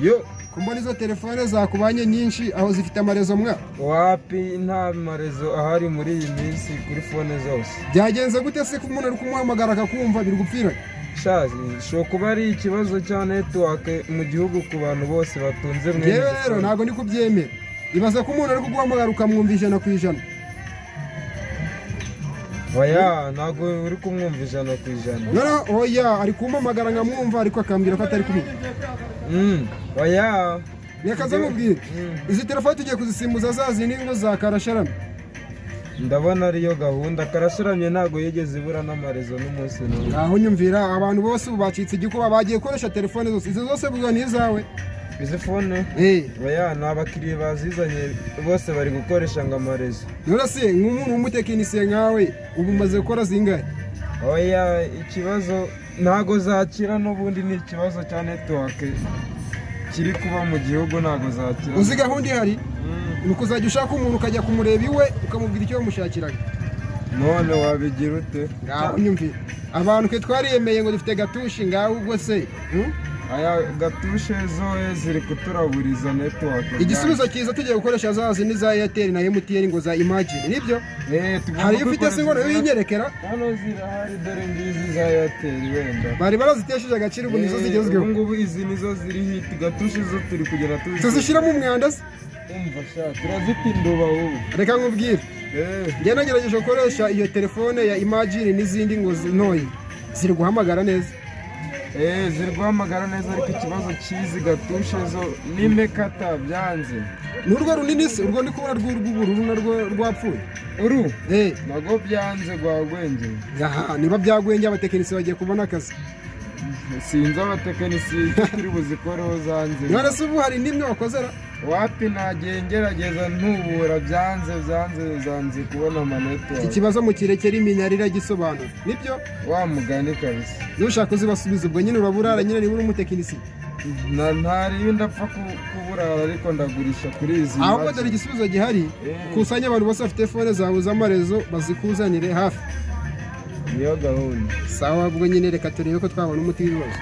Yo kumbona izo telefone zakubanye nyinshi aho zifite amarezo mwa wapi nta marezo ahari muri iyi minsi kuri fone zose. Byagenze gute se ko umuntu ari kumuhamagara akakumva biri gupfira? Shazi sho kuba ari ikibazo cya network mu gihugu ku bantu bose batunze mwe. Rero ntago ndi kubyemera. Ibaza ko umuntu ari kuguhamagara ukamwumva 100%. Oya ntago uri kumwumva 100%. Nora oya ari kumpamagara nkamwumva ariko akambwira ko atari kumwe. Oya Nekaza mubwire. Izi telefone tugiye kuzisimbuza zazindi ngo za karasharame. Ndabona ariyo gahunda karasharamye ntago yigeze ibura n'amarezo n'umunsi n'umwe. Aho nyumvira abantu bose bacitse igikuba bagiye gukoresha telefone zose. Izo zose bugwa ni izawe. Izi fone? Oya n'abakiriye bazizanye bose bari gukoresha ngo amarezo. Nora se nk'umuntu w'umutekinisiye nkawe ubu maze gukora zingahe? Oya ikibazo ntago zakira n'ubundi ni ikibazo cya network kiri kuba mu gihugu ntago zakira. Uzi gahunda ihari? Nuko uzajya ushaka umuntu ukajya kumureba iwe ukamubwira icyo bamushakiraga. None wabigira ute? Ngaho nyumvira. Abantu ke twariyemeye ngo dufite gatushi ngaho ubwo se. Aya gatushe zoe ziri kuturaburiza network. Igisubizo cyiza tugiye gukoresha zazi ni za Airtel na MTN ngo za Imagine nibyo? Hari ufite se ngo winyerekera? Hano zirahari dore ngizi za Airtel wenda. Bari barazitesheje agaciro ubu nizo zigezweho. Ngubu izi nizo ziri hit gatushe zo turi kugera tuzishiramo umwanda se. Umva sha turazitinduba ubu. Reka nkubwire. Njye nagerageje gukoresha iyo telefone ya Imagine n'izindi ngo ntoyi. Ziri guhamagara neza. Ziri guhamagara neza ariko ikibazo cyizi gatushe zo nimekata byanze. Nurwo runini se urwo ndi kubona rw'ubururu narwo rwapfuye. Uru? Nago byanze gwagwenge. Niba byagwenge abatekinisi bagiye kubona akazi. Sinzi abatekinisi turi buzikoreho zanze. None se ubu hari nimwe wakozera? Wapi nagiye ngerageza ntubura byanze kubona amaneto. Iki kibazo mu kirekera iminyarira gisobanura. Nibyo? Wa mugani kabisa. Nushaka uzibasubiza ubwo nyine uraburara nyine niba uri umutekinisi. Ntari ndapfa kuburara ariko ndagurisha kuri izi. Ahubwo dore igisubizo gihari. Kusanya abantu bose bafite telefone zawe z'amarezo bazikuzanire hafi. Niyo gahunda. Sawa ubwo nyine reka turebe ko twabona umuti w'ibibazo.